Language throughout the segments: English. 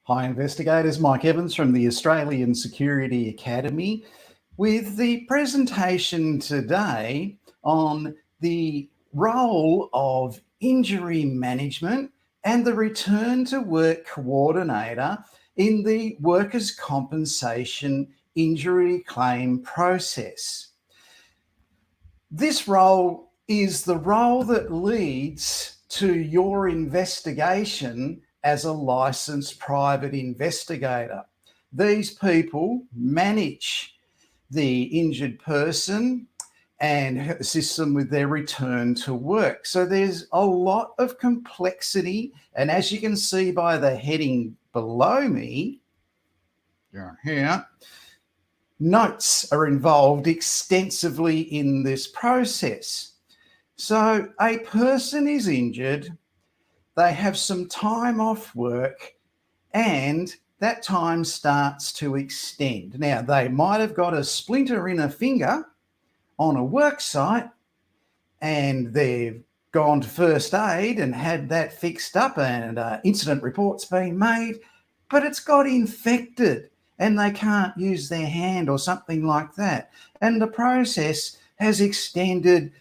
Hi investigators, Mike Evans from the Australian Security Academy with the presentation today on the role of injury management and the return to work coordinator in the workers' compensation injury claim process. This role is the role that leads to your investigation as a licensed private investigator. These people manage the injured person and assist them with their return to work. So there's a lot of complexity. And as you can see by the heading below me, here, notes are involved extensively in this process. So a person is injured, they have some time off work, and that time starts to extend. Now, they might have got a splinter in a finger on a work site, and they've gone to first aid and had that fixed up, and incident reports been made, but it's got infected and they can't use their hand or something like that. And the process has extended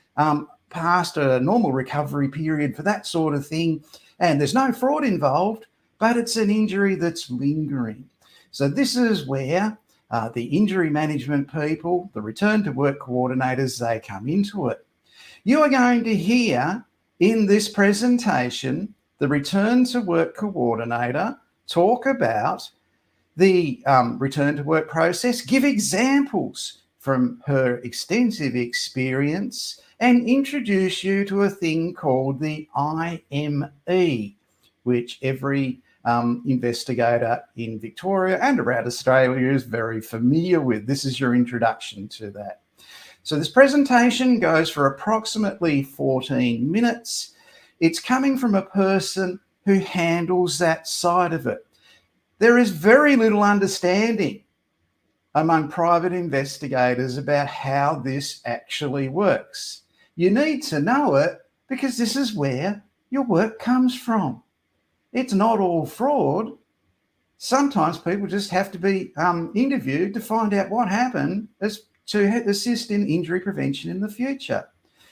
past a normal recovery period for that sort of thing. And there's no fraud involved, but it's an injury that's lingering. So this is where the injury management people, the return to work coordinators, they come into it. You are going to hear in this presentation, the return to work coordinator talk about the return to work process, give examples from her extensive experience, and introduce you to a thing called the IME, which every investigator in Victoria and around Australia is very familiar with. This is your introduction to that. So this presentation goes for approximately 14 minutes. It's coming from a person who handles that side of it. There is very little understanding among private investigators about how this actually works. You need to know it because this is where your work comes from. It's not all fraud. Sometimes people just have to be interviewed to find out what happened to assist in injury prevention in the future.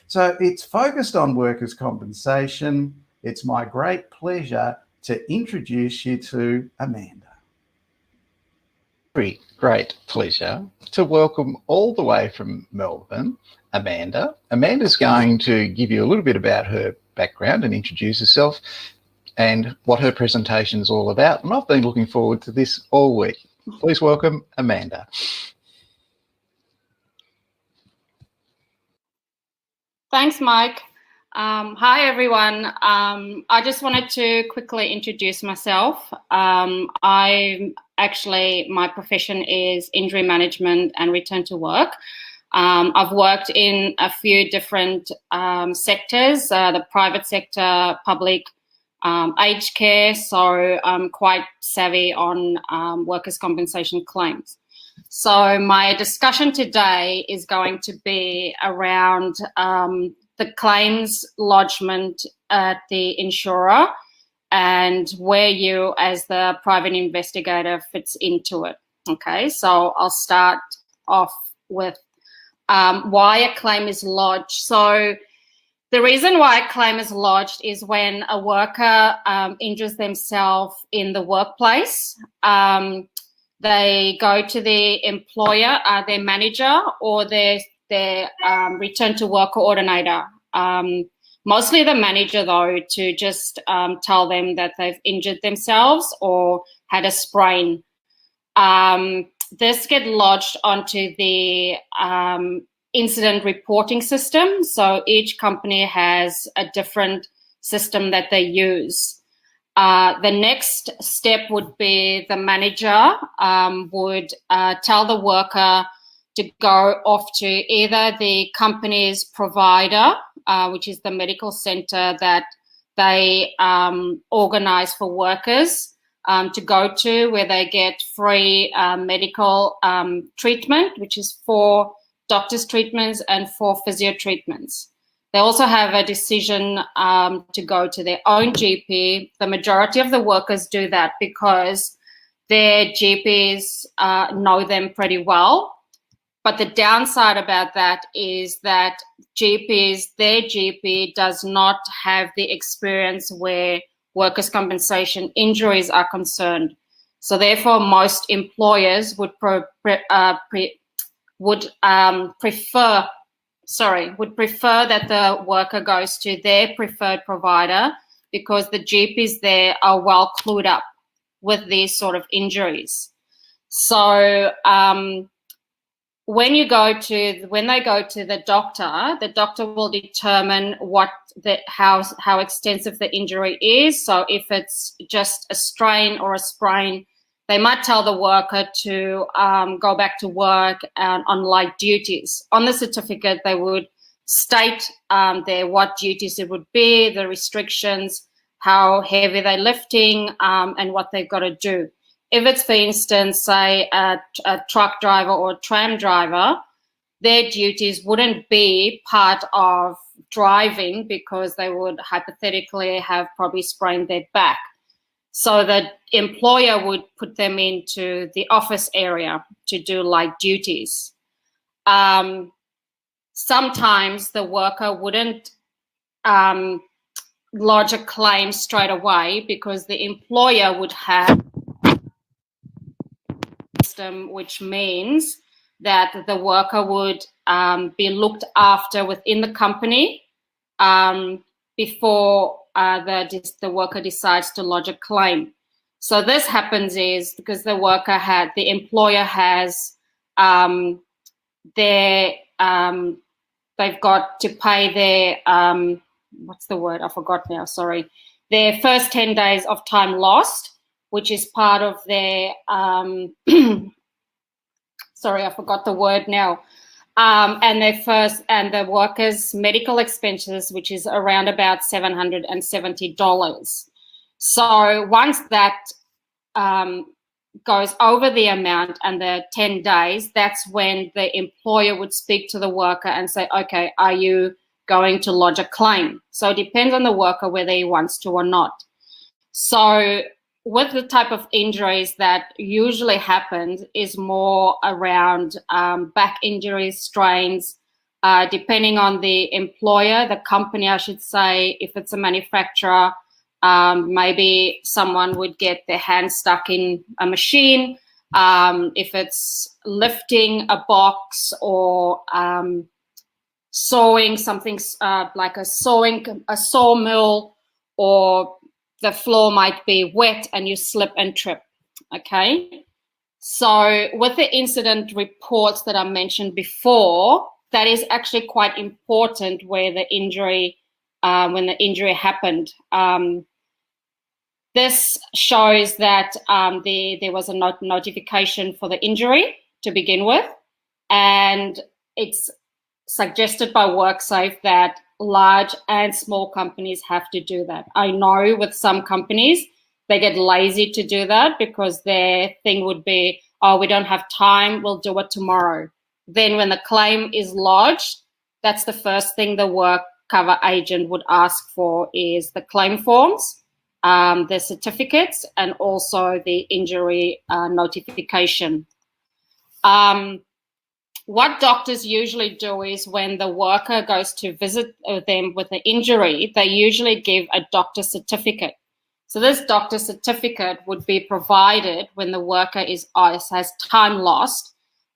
So it's focused on workers' compensation. It's my great pleasure to introduce you to Amanda. Great pleasure to welcome all the way from Melbourne, Amanda. Amanda's going to give you a little bit about her background and introduce herself and what her presentation is all about. And I've been looking forward to this all week. Please welcome Amanda. Thanks, Mike. Hi, everyone. I just wanted to quickly introduce myself. My profession is injury management and return to work. I've worked in a few different sectors, the private sector, public, aged care, so I'm quite savvy on workers' compensation claims. So my discussion today is going to be around the claims lodgement at the insurer and where you as the private investigator fits into it. Okay, so I'll start off with why a claim is lodged. So the reason why a claim is lodged is when a worker injures themselves in the workplace. They go to the employer, their manager, or their return to work coordinator. Mostly the manager, though, to just tell them that they've injured themselves or had a sprain. This gets lodged onto the incident reporting system. So each company has a different system that they use. The next step would be the manager would tell the worker to go off to either the company's provider, which is the medical center that they organize for workers to go to, where they get free medical treatment, which is 4 doctor's treatments and 4 physio treatments. They also have a decision to go to their own GP. The majority of the workers do that because their GPs know them pretty well. But the downside about that is that their GP does not have the experience where workers' compensation injuries are concerned. So therefore, most employers would prefer that the worker goes to their preferred provider, because the GPs there are well clued up with these sort of injuries. So when they go to the doctor will determine how extensive the injury is. So if it's just a strain or a sprain, they might tell the worker to go back to work on light duties. On the certificate, they would state there what duties it would be, the restrictions, how heavy they're lifting, and what they've got to do. If it's, for instance, say a truck driver or a tram driver, their duties wouldn't be part of driving, because they would hypothetically have probably sprained their back. So the employer would put them into the office area to do light duties. Sometimes the worker wouldn't lodge a claim straight away, because the employer would have system, which means that the worker would be looked after within the company before the worker decides to lodge a claim. So this happens is because the employer has they've got to pay their what's the word? I forgot now. Sorry, their first 10 days of time lost, which is part of their sorry, I forgot the word now. And the workers' medical expenses, which is around about $770. So once that goes over the amount and the 10 days, that's when the employer would speak to the worker and say, okay, are you going to lodge a claim? So it depends on the worker whether he wants to or not. So with the type of injuries that usually happen is more around back injuries, strains, depending on the employer, the company, I should say. If it's a manufacturer, maybe someone would get their hand stuck in a machine. If it's lifting a box or sewing something like a sawmill, or the floor might be wet and you slip and trip, okay? So with the incident reports that I mentioned before, that is actually quite important where the injury, when the injury happened. This shows that there was a notification for the injury to begin with, and it's suggested by WorkSafe that large and small companies have to do that. I know with some companies, they get lazy to do that because their thing would be, oh, we don't have time, we'll do it tomorrow. Then when the claim is lodged, that's the first thing the work cover agent would ask for is the claim forms, the certificates, and also the injury notification. What doctors usually do is when the worker goes to visit them with an injury, they usually give a doctor's certificate. So this doctor's certificate would be provided when the worker has time lost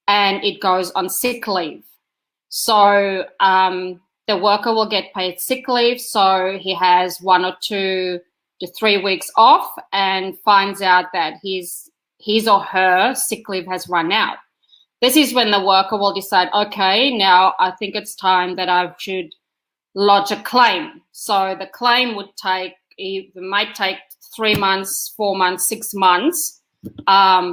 and it goes on sick leave. So the worker will get paid sick leave, so he has 1 or 2 to 3 weeks off and finds out that his or her sick leave has run out. This is when the worker will decide, okay, now I think it's time that I should lodge a claim. So the claim might take 3 months, 4 months, 6 months,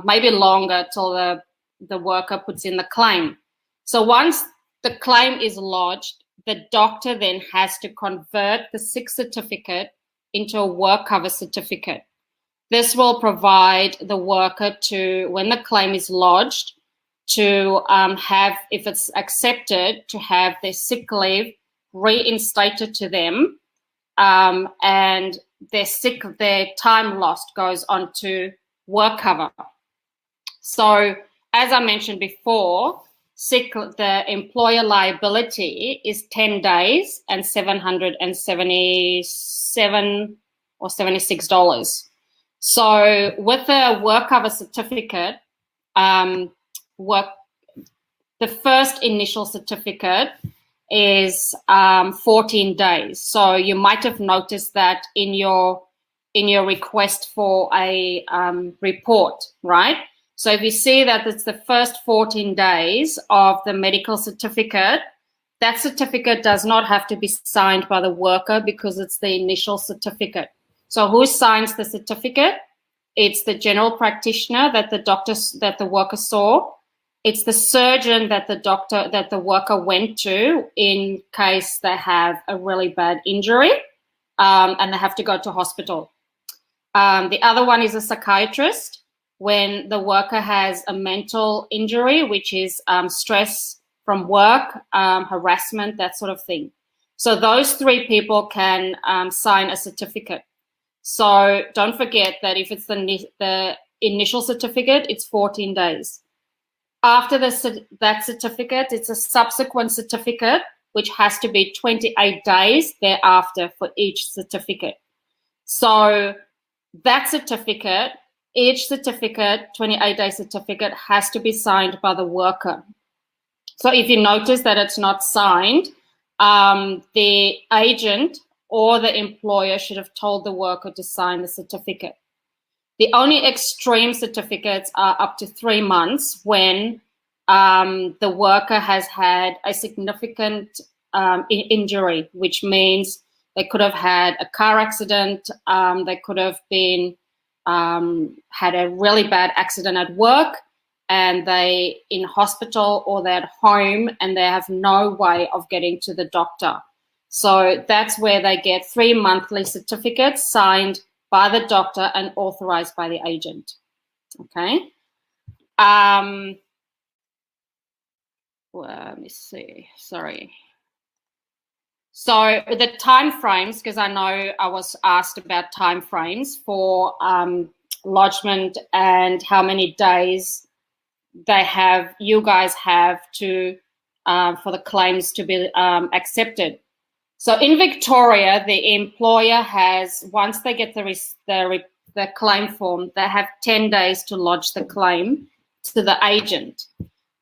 maybe longer till the worker puts in the claim. So once the claim is lodged, the doctor then has to convert the sick certificate into a work cover certificate. This will provide the worker to, when the claim is lodged, to have, if it's accepted, to have their sick leave reinstated to them, and their time lost goes on to work cover. So as I mentioned before, the employer liability is 10 days and $777 or $76. So with the work cover certificate, the first initial certificate is 14 days. So you might have noticed that in your request for a report, right? So if you see that it's the first 14 days of the medical certificate, that certificate does not have to be signed by the worker because it's the initial certificate. So who signs the certificate? It's the general practitioner that the worker saw. It's the surgeon that the worker went to in case they have a really bad injury and they have to go to hospital. The other one is a psychiatrist when the worker has a mental injury, which is stress from work, harassment, that sort of thing. So those three people can sign a certificate. So don't forget that if it's the initial certificate, it's 14 days. After that certificate, it's a subsequent certificate, which has to be 28 days thereafter for each certificate. So that certificate, each certificate, 28-day certificate, has to be signed by the worker. So if you notice that it's not signed, the agent or the employer should have told the worker to sign the certificate. The only extreme certificates are up to 3 months when the worker has had a significant injury, which means they could have had a car accident, they could have been had a really bad accident at work, and they in hospital or they're at home and they have no way of getting to the doctor. So that's where they get 3 monthly certificates signed by the doctor and authorized by the agent. Okay. Well, let me see. Sorry. So the time frames, because I know I was asked about time frames for lodgement and how many days you guys have to for the claims to be accepted. So in Victoria, the employer has, once they get the claim form, they have 10 days to lodge the claim to the agent.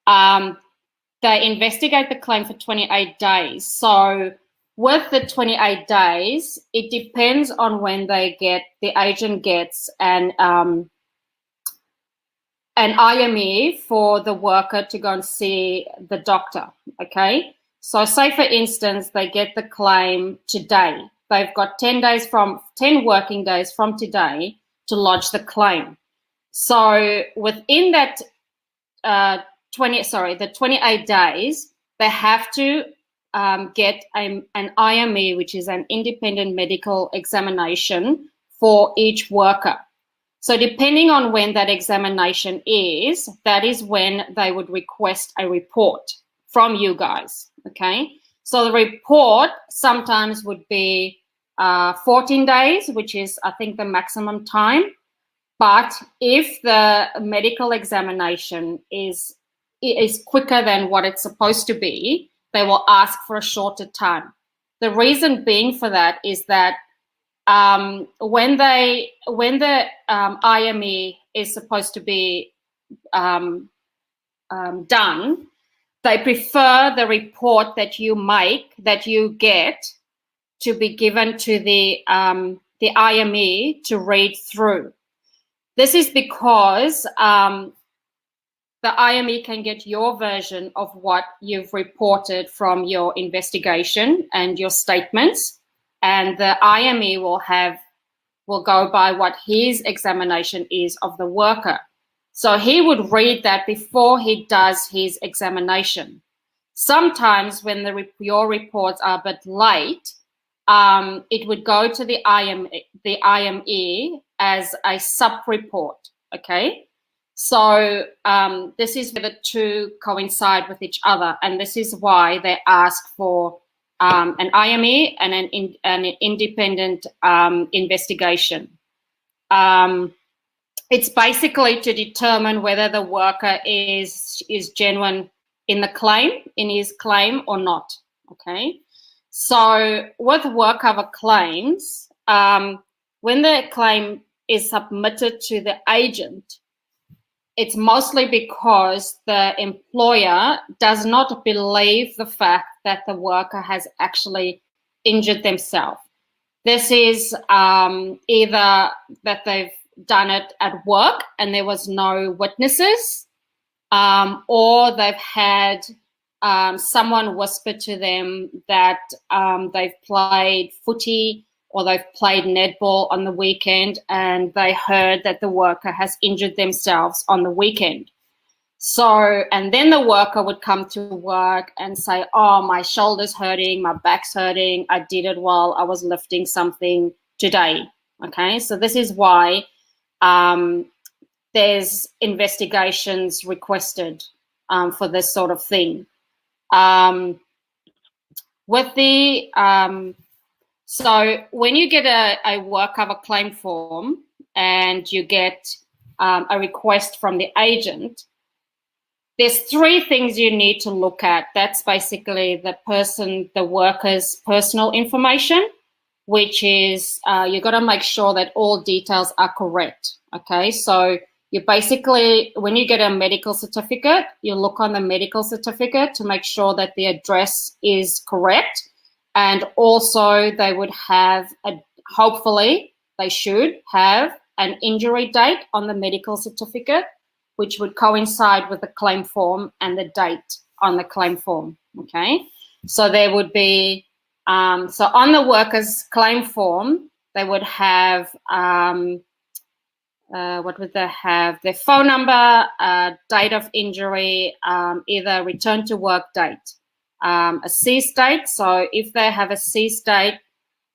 They investigate the claim for 28 days. So with the 28 days, it depends on when the agent gets an IME for the worker to go and see the doctor, okay? So say, for instance, they get the claim today. They've got 10 working days from today to lodge the claim. So within that the 28 days, they have to get an IME, which is an independent medical examination for each worker. So depending on when that examination is, that is when they would request a report from you guys, okay? So the report sometimes would be 14 days, which is, I think, the maximum time. But if the medical examination is quicker than what it's supposed to be, they will ask for a shorter time. The reason being for that is that when the IME is supposed to be done, they prefer the report that you get to be given to the IME to read through. This is because the IME can get your version of what you've reported from your investigation and your statements, and the IME will have will go by what his examination is of the worker. So he would read that before he does his examination. Sometimes when your reports are a bit late, it would go to the IME as a sub-report, okay? So this is where the two coincide with each other, and this is why they ask for an IME and an independent investigation. It's basically to determine whether the worker is genuine in his claim or not, okay? So with work cover claims, when the claim is submitted to the agent, it's mostly because the employer does not believe the fact that the worker has actually injured themselves. This is either that they've done it at work and there was no witnesses, or they've had someone whisper to them that they've played footy or they've played netball on the weekend and they heard that the worker has injured themselves on the weekend. So, and then the worker would come to work and say, oh, my shoulder's hurting, my back's hurting, I did it while I was lifting something today, okay? So this is why there's investigations requested for this sort of thing. So when you get a work cover claim form and you get a request from the agent, there's three things you need to look at. That's basically the worker's personal information, which is you got to make sure that all details are correct. Okay, so you basically, when you get a medical certificate, you look on the medical certificate to make sure that the address is correct. And also they would have, hopefully they should have an injury date on the medical certificate, which would coincide with the claim form and the date on the claim form, okay? So there would be, so on the worker's claim form, they would have, what would they have? Their phone number, date of injury, either return to work date, a cease date. So if they have a cease date,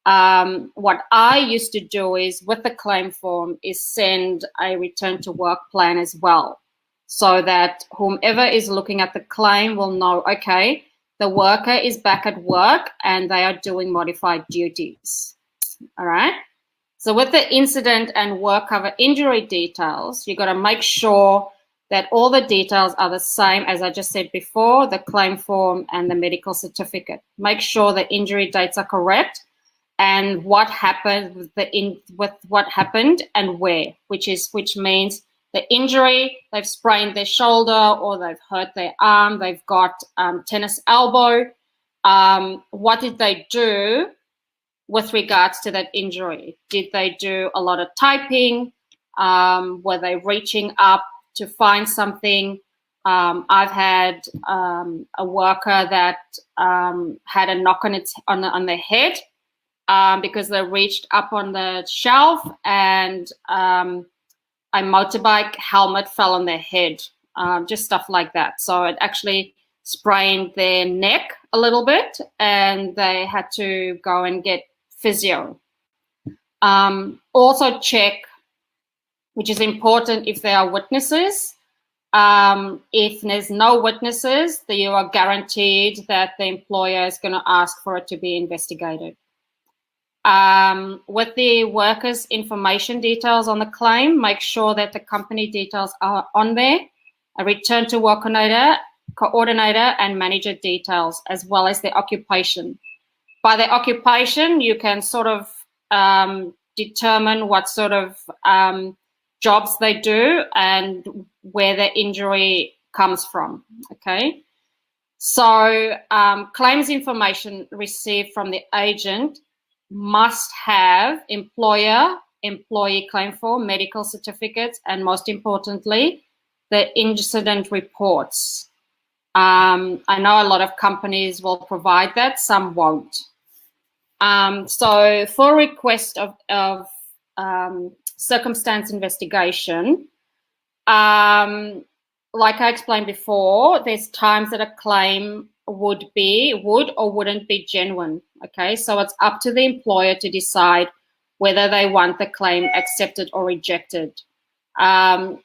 what I used to do is with the claim form is send a return to work plan as well, so that whomever is looking at the claim will know, okay, the worker is back at work and they are doing modified duties. All right. So with the incident and work cover injury details, you got to make sure that all the details are the same as I just said before, the claim form and the medical certificate. Make sure the injury dates are correct and what happened with what happened and where, which means the injury, they've sprained their shoulder or they've hurt their arm, they've got tennis elbow. What did they do with regards to that injury? Did they do a lot of typing? Were they reaching up to find something? I've had a worker that had a knock on their head because they reached up on the shelf and a motorbike helmet fell on their head, just stuff like that. So it actually sprained their neck a little bit and they had to go and get physio. Also check, which is important, if there are witnesses. If there's no witnesses, then you are guaranteed that the employer is going to ask for it to be investigated. With the workers' information details on the claim, make sure that the company details are on there, a return to work coordinator and manager details, as well as their occupation. By their occupation, you can sort of determine what sort of jobs they do and where the injury comes from, okay? So claims information received from the agent must have employee claim form, medical certificates, and most importantly, the incident reports. I know a lot of companies will provide that, some won't. So for request of circumstance investigation, like I explained before, there's times that a claim would or wouldn't be genuine. Okay, so it's up to the employer to decide whether they want the claim accepted or rejected.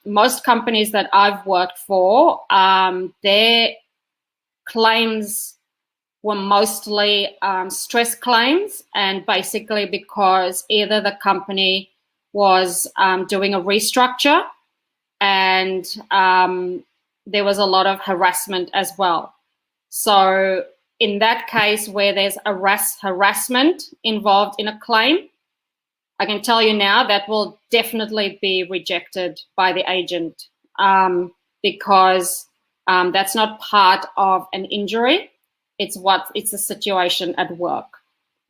Most companies that I've worked for, their claims were mostly stress claims, and basically because either the company was doing a restructure and there was a lot of harassment as well. So in that case where there's harassment involved in a claim, I can tell you now that will definitely be rejected by the agent because that's not part of an injury. It's a situation at work.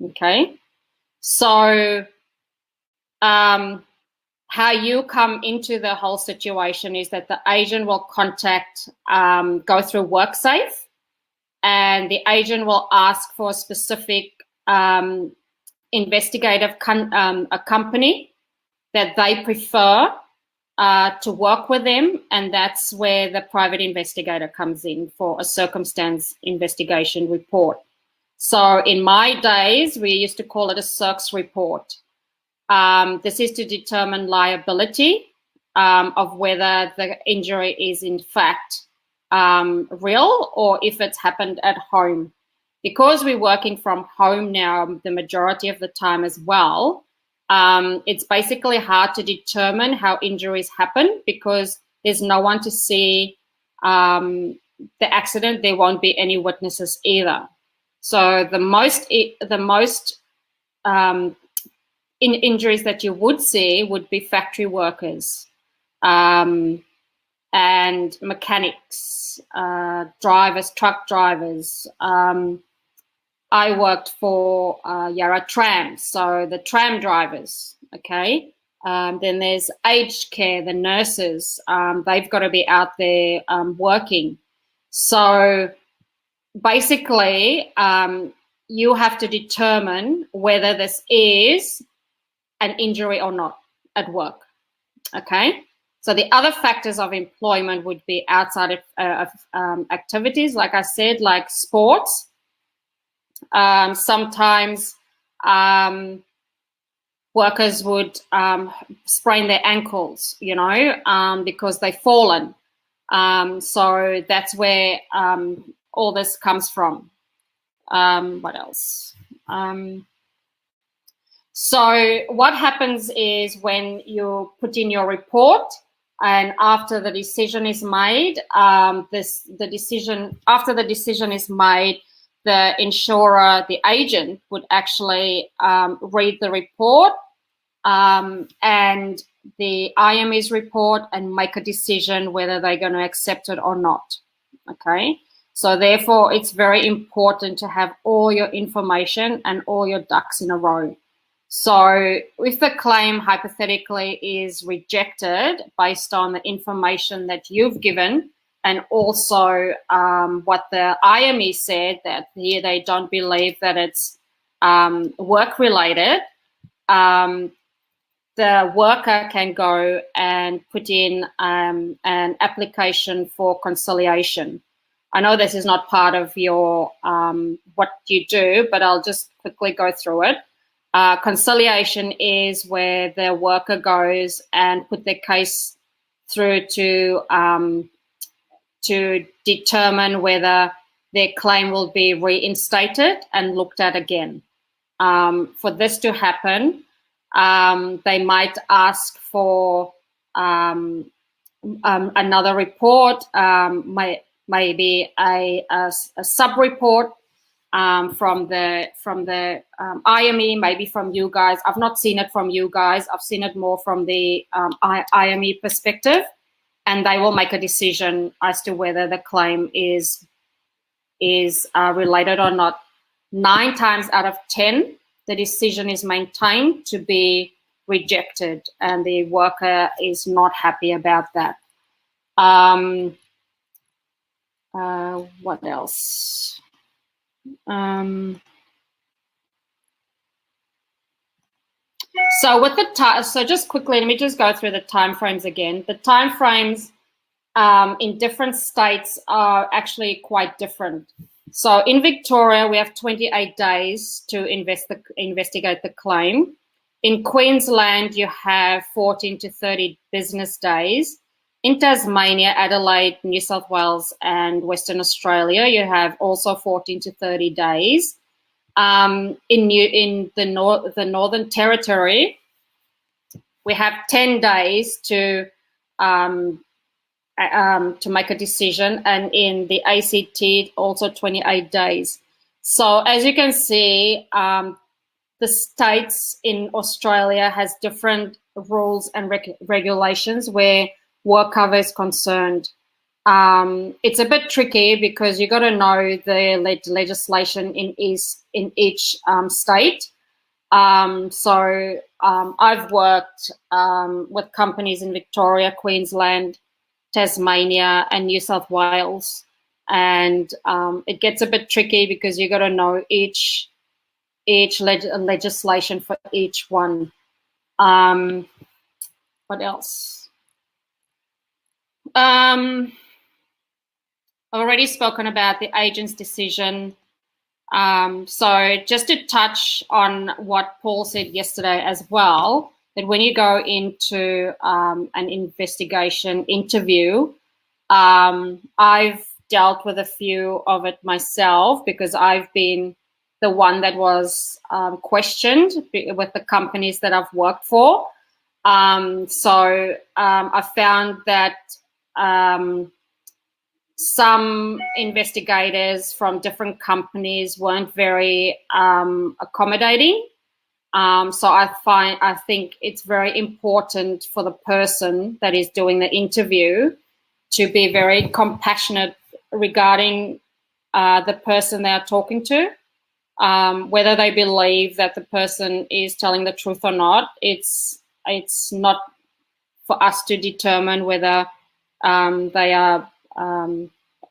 Okay, so how you come into the whole situation is that the agent will contact, go through WorkSafe, and the agent will ask for a specific investigative a company that they prefer to work with them, and that's where the private investigator comes in for a circumstance investigation report. So in my days, we used to call it a circs report. This is to determine liability of whether the injury is in fact real or if it's happened at home. Because we're working from home now the majority of the time as well, it's basically hard to determine how injuries happen because there's no one to see the accident. There won't be any witnesses either. So the most injuries that you would see would be factory workers and mechanics, drivers, truck drivers. I worked for Yarra Tram, so the tram drivers, okay? Then there's aged care, the nurses, they've got to be out there working. So basically, you have to determine whether this is an injury or not at work, okay? So the other factors of employment would be outside of activities, like I said, like sports. Sometimes workers would sprain their ankles, you know, because they've fallen. So that's where all this comes from. What else? So what happens is when you put in your report and after the decision is made, after the decision is made, the insurer, the agent, would actually read the report and the IME's report and make a decision whether they're going to accept it or not. Okay, so therefore it's very important to have all your information and all your ducks in a row. So if the claim hypothetically is rejected based on the information that you've given, and also what the IME said, that here they don't believe that it's work-related, the worker can go and put in an application for conciliation. I know this is not part of your what you do, but I'll just quickly go through it. Conciliation is where the worker goes and put their case through to determine whether their claim will be reinstated and looked at again. For this to happen, they might ask for another report, maybe a sub-report from the IME, maybe from you guys. I've not seen it from you guys. I've seen it more from the IME perspective. And they will make a decision as to whether the claim is related or not. 9 times out of 10, the decision is maintained to be rejected, and the worker is not happy about that. What else? So with the so just quickly, let me just go through the timeframes again. The timeframes in different states are actually quite different. So in Victoria, we have 28 days to investigate the claim. In Queensland, you have 14 to 30 business days. In Tasmania, Adelaide, New South Wales, and Western Australia, you have also 14 to 30 days. In the Northern Territory, we have 10 days to make a decision, and in the ACT, also 28 days. So as you can see, the states in Australia has different rules and regulations where work cover is concerned. It's a bit tricky because you got to know the legislation in each state. So I've worked with companies in Victoria, Queensland, Tasmania, and New South Wales, and it gets a bit tricky because you got to know each legislation for each one. What else? I've already spoken about the agent's decision. So just to touch on what Paul said yesterday as well, that when you go into an investigation interview, I've dealt with a few of it myself because I've been the one that was questioned with the companies that I've worked for. So I found that some investigators from different companies weren't very accommodating. So I think it's very important for the person that is doing the interview to be very compassionate regarding the person they are talking to. Whether they believe that the person is telling the truth or not, it's not for us to determine whether they are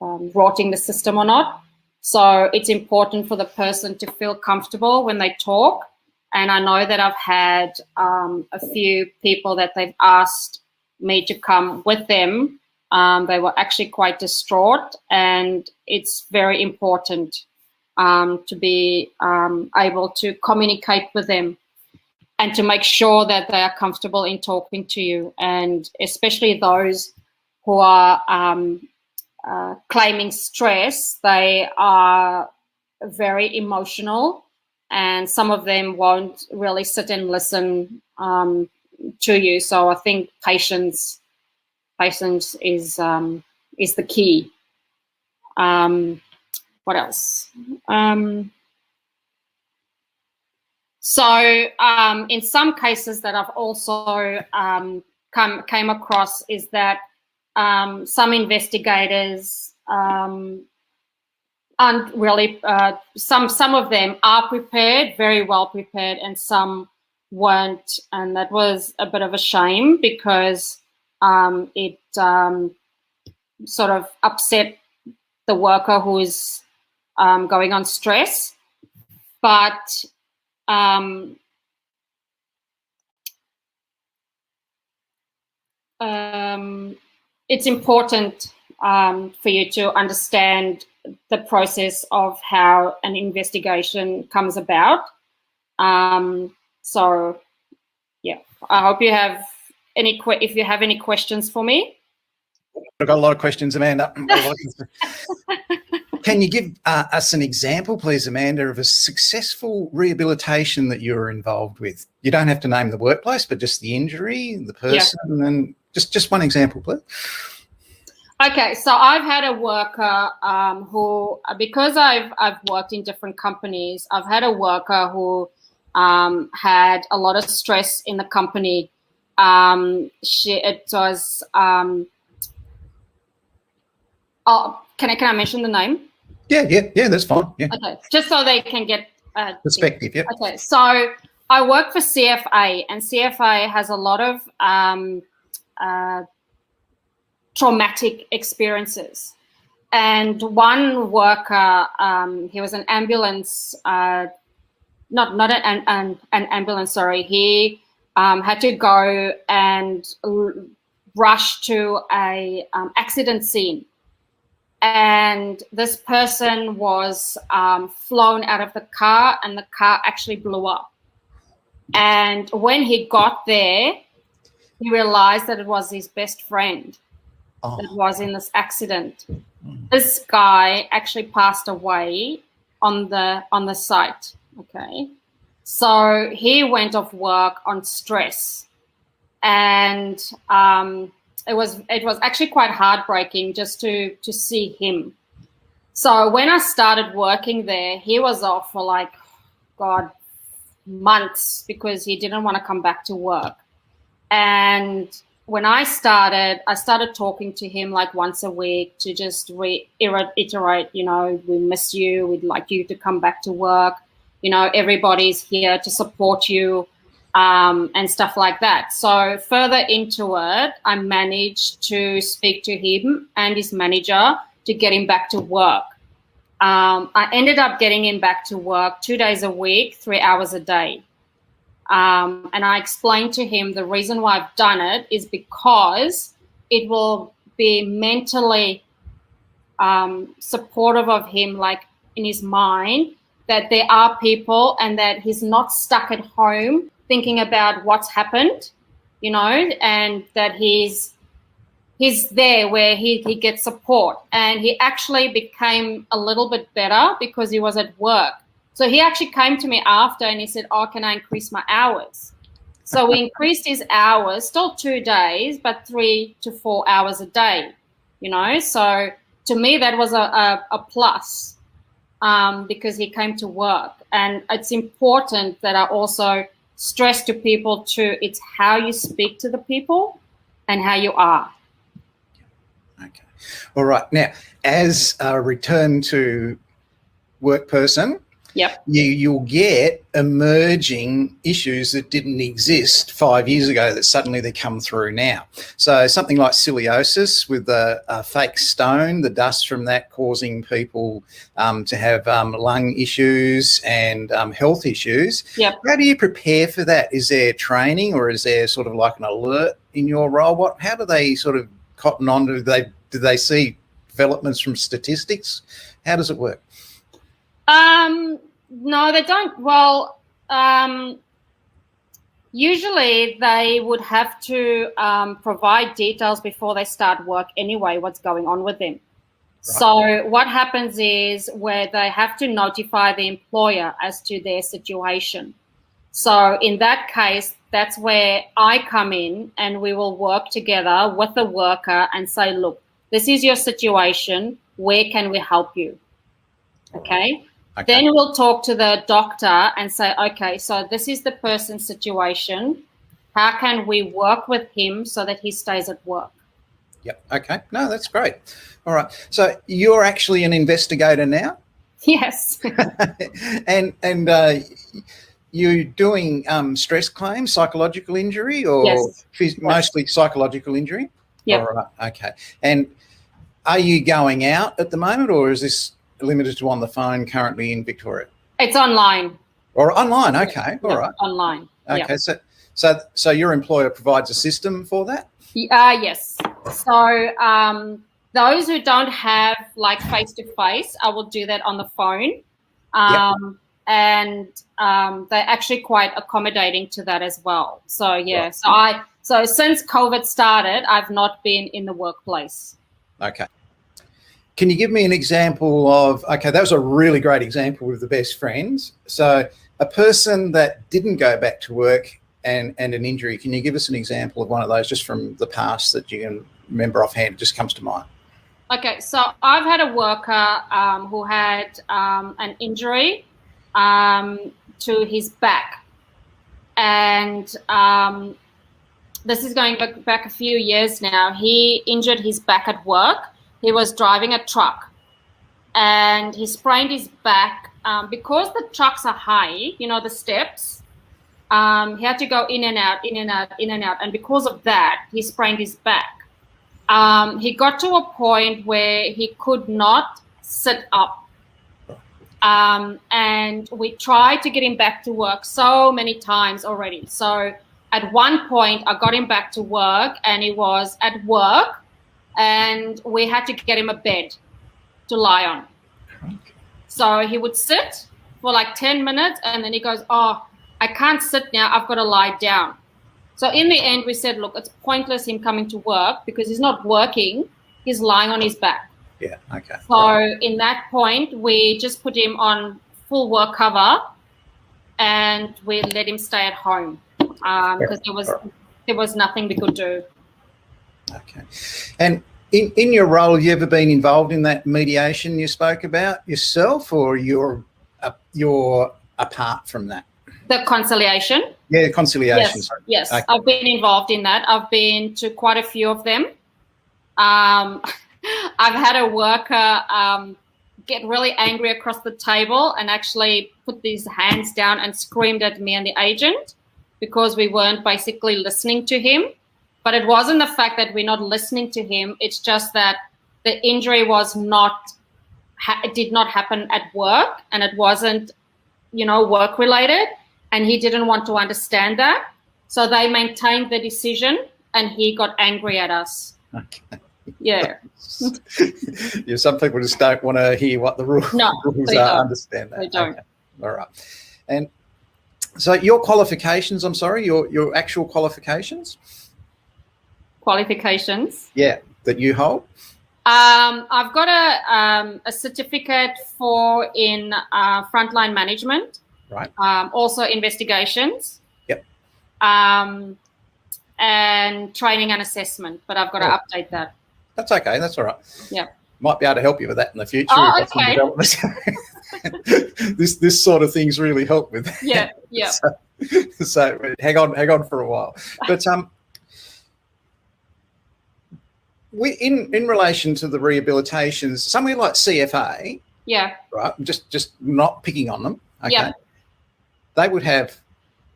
rotting the system or not. So it's important for the person to feel comfortable when they talk. And I know that I've had a few people that they've asked me to come with them. They were actually quite distraught, and it's very important to be able to communicate with them and to make sure that they are comfortable in talking to you, and especially those who are claiming stress. They are very emotional, and some of them won't really sit and listen to you. So I think patience is the key. What else? So in some cases that I've also came across is that some investigators aren't really, some of them are prepared, very well prepared, and some weren't, and that was a bit of a shame because it sort of upset the worker who is going on stress. But it's important for you to understand the process of how an investigation comes about. So, yeah, I hope you have if you have any questions for me. I've got a lot of questions, Amanda. Can you give us an example, please, Amanda, of a successful rehabilitation that you were involved with? You don't have to name the workplace, but just the injury, the person, and just one example, please. Okay, so I've had a worker who, because I've worked in different companies, I've had a worker who had a lot of stress in the company. It was can I mention the name? Yeah, that's fine. Yeah. Okay, just so they can get perspective. Yeah. Okay, so I work for CFA, and CFA has a lot of traumatic experiences. And one worker, he was an ambulance not an ambulance, sorry. He had to go and rush to a accident scene. And this person was flown out of the car, and the car actually blew up. And when he got there, he realized that it was his best friend that was in this accident. This guy actually passed away on the site. Okay, so he went off work on stress, and it was actually quite heartbreaking just to see him. So when I started working there, he was off for like, God, months, because he didn't want to come back to work. And when I started talking to him like once a week to just reiterate, you know, we miss you, we'd like you to come back to work, you know, everybody's here to support you, and stuff like that. So further into it, I managed to speak to him and his manager to get him back to work. I ended up getting him back to work 2 days a week, 3 hours a day. And I explained to him the reason why I've done it is because it will be mentally supportive of him, like in his mind, that there are people and that he's not stuck at home thinking about what's happened, you know, and that he's there where he gets support. And he actually became a little bit better because he was at work. So he actually came to me after and he said, oh, can I increase my hours? So we increased his hours, still 2 days, but 3 to 4 hours a day, you know. So to me, that was a plus, because he came to work. And it's important that I also stress to people too, it's how you speak to the people and how you are. Okay. All right. Now, as a return to work person, yep, you'll get emerging issues that didn't exist 5 years ago that suddenly they come through now. So something like scoliosis with a fake stone, the dust from that causing people to have lung issues and health issues. Yep. How do you prepare for that? Is there training, or is there sort of like an alert in your role? How do they sort of cotton on? Do they see developments from statistics? How does it work? No, they don't. Well, usually they would have to provide details before they start work anyway, what's going on with them. Right. So what happens is where they have to notify the employer as to their situation. So in that case, that's where I come in and we will work together with the worker and say, look, this is your situation. Where can we help you? Okay. Okay. Then we'll talk to the doctor and say, okay, so this is the person's situation. How can we work with him so that he stays at work? Yep. Okay. No, that's great. All right. So you're actually an investigator now? Yes. and you're doing stress claims, psychological injury, or yes. Mostly psychological injury? Yeah. All right. Okay. And are you going out at the moment, or is this limited to on the phone currently in Victoria? It's online. Or online, okay, all right. Online. Okay, so your employer provides a system for that? Yes. So those who don't have like face-to-face, I will do that on the phone. And they're actually quite accommodating to that as well. So yeah, right. So since COVID started, I've not been in the workplace. Okay. Can you give me an example of, okay, that was a really great example with the best friends. So a person that didn't go back to work and an injury, can you give us an example of one of those just from the past that you can remember offhand? It just comes to mind. Okay, so I've had a worker who had an injury to his back. And this is going back a few years now. He injured his back at work. He was driving a truck and he sprained his back because the trucks are high, you know, the steps. He had to go in and out, in and out, in and out. And because of that, he sprained his back. He got to a point where he could not sit up. And we tried to get him back to work so many times already. So at one point, I got him back to work, and he was at work, and we had to get him a bed to lie on. So he would sit for like 10 minutes, and then he goes, oh, I can't sit now, I've got to lie down. So in the end, we said, look, it's pointless him coming to work because he's not working, he's lying on his back. Yeah, okay. So in that point, we just put him on full work cover, and we let him stay at home because there was nothing we could do. Okay. And in your role, have you ever been involved in that mediation you spoke about yourself, or you're apart from that? The conciliation? Yeah, conciliation. Yes, yes. Okay. I've been involved in that. I've been to quite a few of them. I've had a worker get really angry across the table and actually put his hands down and screamed at me and the agent because we weren't basically listening to him. But it wasn't the fact that we're not listening to him. It's just that the injury was it did not happen at work, and it wasn't, work related. And he didn't want to understand that. So they maintained the decision, and he got angry at us. Okay. Yeah. Yeah, some people just don't want to hear what the rules are, understand that. They don't. Okay. All right. And so your qualifications, I'm sorry, your actual qualifications? Qualifications? Yeah, that you hold? I've got a certificate in frontline management. Right. Also investigations. Yep. And training and assessment, but I've got to update that. That's okay. That's all right. Yeah. Might be able to help you with that in the future. Oh, okay. This sort of things really help with that. Yeah. Yeah. So hang on for a while. But in relation to the rehabilitations, somewhere like CFA. Yeah. Right. Just not picking on them. Okay. Yeah. They would have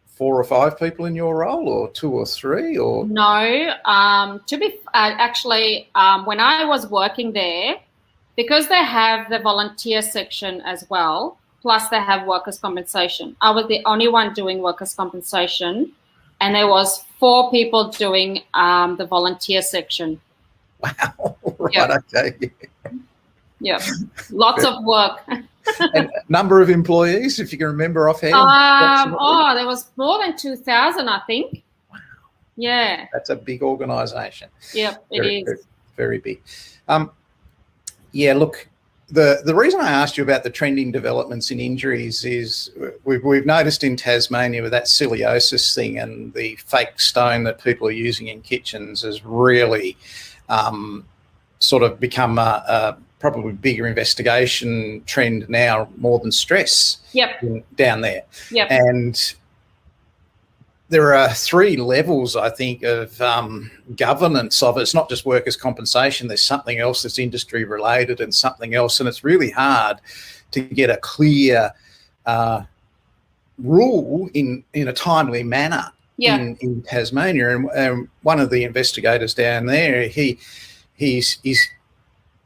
4 or 5 people in your role, or 2 or 3, or no. Actually, when I was working there, because they have the volunteer section as well, plus they have workers' compensation. I was the only one doing workers' compensation, and there was 4 people doing the volunteer section. Wow! Right. Yep. Okay. Yeah. Lots of work. And number of employees, if you can remember offhand? There was more than 2,000, I think. Wow. Yeah. That's a big organisation. Yep, it is. Very, very big. Yeah, look, the reason I asked you about the trending developments in injuries is we've noticed in Tasmania with that scoliosis thing and the fake stone that people are using in kitchens has really sort of become a probably bigger investigation trend now, more than stress. Yep. Down there. Yep. And there are 3 levels, I think, of governance of it. It's not just workers' compensation. There's something else that's industry related and something else. And it's really hard to get a clear rule in a timely manner in Tasmania. And one of the investigators down there, he's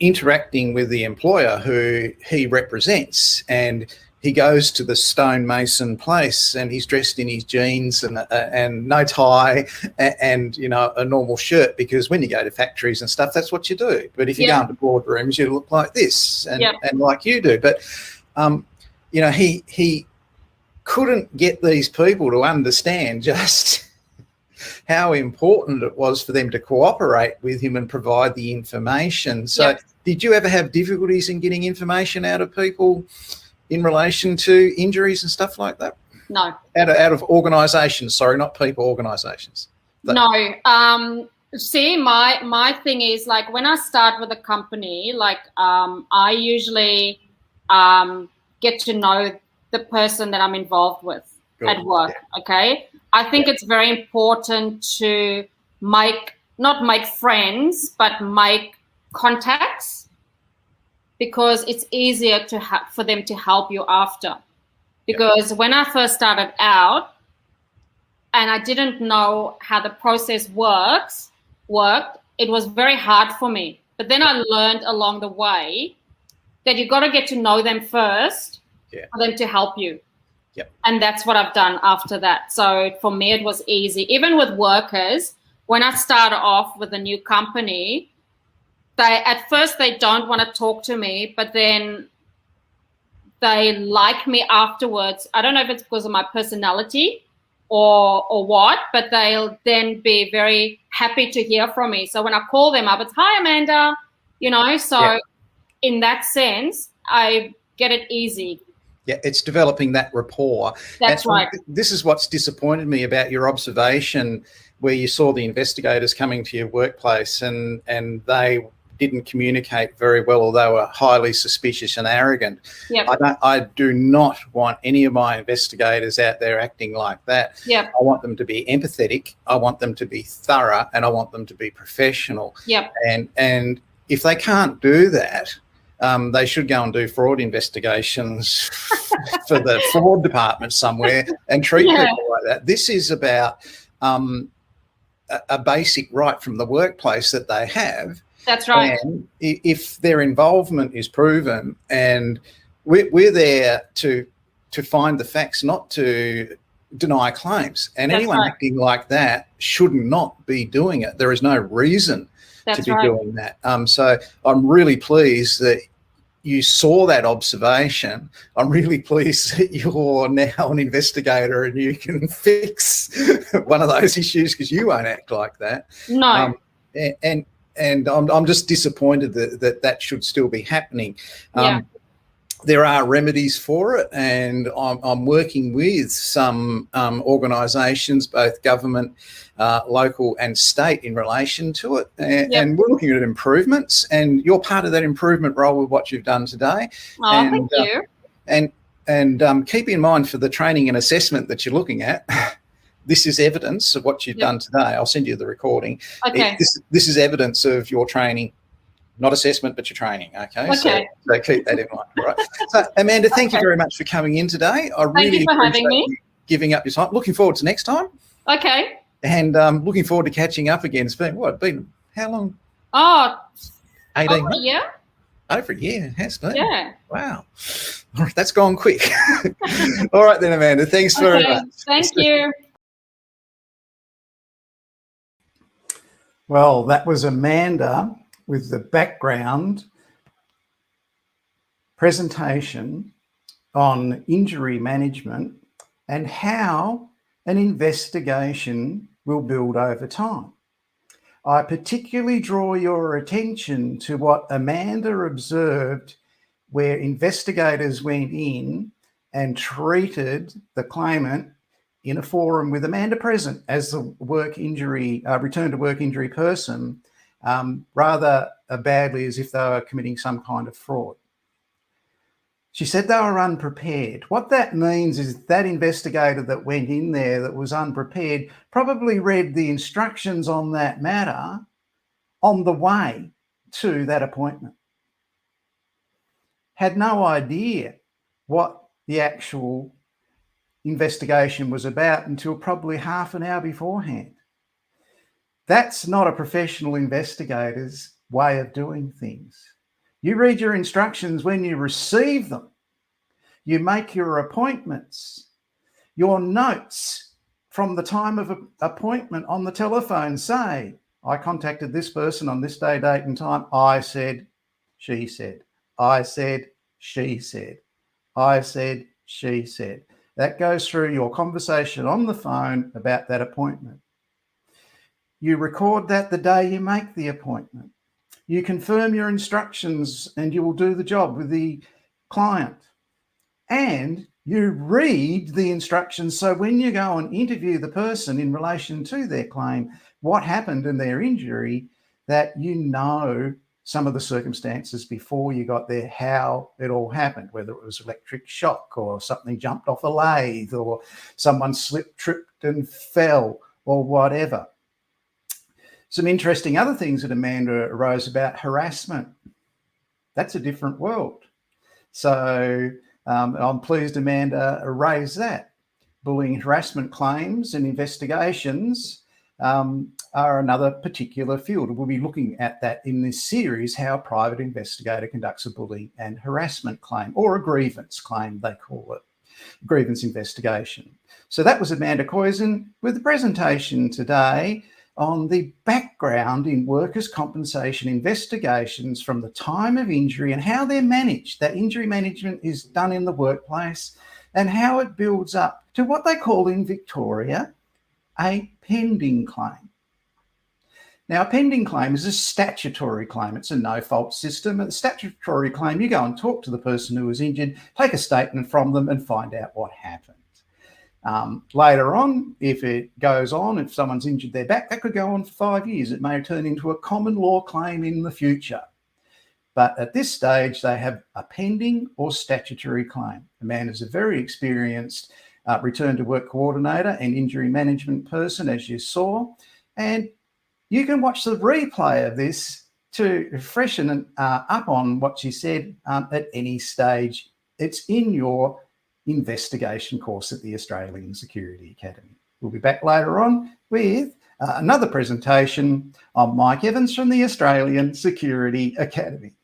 interacting with the employer who he represents, and he goes to the stonemason place and he's dressed in his jeans and no tie and a normal shirt, because when you go to factories and stuff, that's what you do. But if you go into boardrooms, you look like this and like you do. But he couldn't get these people to understand just how important it was for them to cooperate with him and provide the information. So did you ever have difficulties in getting information out of people in relation to injuries and stuff like that? No. Out of organisations, sorry, not people, organisations. No. See, my thing is, like, when I start with a company, like I usually get to know the person that I'm involved with at work, okay? I think it's very important to not make friends, but make contacts, because it's easier for them to help you after. Because when I first started out and I didn't know how the process worked, it was very hard for me. But then I learned along the way that you got to get to know them first for them to help you. Yep. And that's what I've done after that. So for me, it was easy. Even with workers, when I started off with a new company, at first they don't want to talk to me, but then they like me afterwards. I don't know if it's because of my personality or what, but they'll then be very happy to hear from me. So when I call them up, it's, hi, Amanda, so in that sense, I get it easy. Yeah, it's developing that rapport. That's right. This is what's disappointed me about your observation, where you saw the investigators coming to your workplace and they didn't communicate very well, or they were highly suspicious and arrogant. Yep. I do not want any of my investigators out there acting like that. Yep. I want them to be empathetic. I want them to be thorough, and I want them to be professional. Yep. And if they can't do that, they should go and do fraud investigations for the fraud department somewhere and treat people like that. This is about a basic right from the workplace that they have. That's right. And if their involvement is proven, and we're there to find the facts, not to deny claims. And That's anyone right. acting like that should not be doing it. There is no reason That's to be right. doing that. So I'm really pleased that you saw that observation. I'm really pleased that you're now an investigator and you can fix one of those issues, because you won't act like that. No. And I'm just disappointed that should still be happening. Yeah. There are remedies for it, and I'm working with some organisations, both government, local and state, in relation to it. And we're looking at improvements, and you're part of that improvement role with what you've done today. Oh, thank you. And keep in mind, for the training and assessment that you're looking at, this is evidence of what you've done today. I'll send you the recording. Okay. This is evidence of your training. Not assessment, but your training, okay? So keep that in mind, all right? So, Amanda, thank you very much for coming in today. I really appreciate you giving up your time. Looking forward to next time. Okay. And looking forward to catching up again. It's been how long? Oh, 18 over a year? Over a year, it has been. Yeah. Wow. All right, that's gone quick. All right then, Amanda, thanks very much. Thank you. Well, that was Amanda with the background presentation on injury management and how an investigation will build over time. I particularly draw your attention to what Amanda observed, where investigators went in and treated the claimant in a forum with Amanda present as the return to work injury person, rather badly, as if they were committing some kind of fraud. She said they were unprepared. What that means is that investigator that went in there that was unprepared probably read the instructions on that matter on the way to that appointment. Had no idea what the actual investigation was about until probably half an hour beforehand. That's not a professional investigator's way of doing things. You read your instructions when you receive them. You make your appointments. Your notes from the time of appointment on the telephone say, I contacted this person on this day, date and time. I said, she said. I said, she said. I said, she said. That goes through your conversation on the phone about that appointment. You record that the day you make the appointment. You confirm your instructions and you will do the job with the client. And you read the instructions, so when you go and interview the person in relation to their claim, what happened in their injury, that you know some of the circumstances before you got there, how it all happened, whether it was electric shock or something jumped off a lathe or someone slipped, tripped and fell or whatever. Some interesting other things that Amanda arose about: harassment. That's a different world. So I'm pleased Amanda raised that. Bullying, harassment claims and investigations are another particular field. We'll be looking at that in this series, how a private investigator conducts a bullying and harassment claim, or a grievance claim, they call it, grievance investigation. So that was Amanda Koizen with the presentation today on the background in workers' compensation investigations from the time of injury and how they're managed. That injury management is done in the workplace and how it builds up to what they call in Victoria a pending claim. Now, a pending claim is a statutory claim. It's a no-fault system. A statutory claim, you go and talk to the person who was injured, take a statement from them and find out what happened. Later on, if it goes on, if someone's injured their back, that could go on for 5 years. It may turn into a common law claim in the future. But at this stage, they have a pending or statutory claim. Amanda's a very experienced return to work coordinator and injury management person, as you saw. And you can watch the replay of this to freshen up on what she said at any stage. It's in your investigation course at the Australian Security Academy. We'll be back later on with another presentation. I'm Mike Evans from the Australian Security Academy.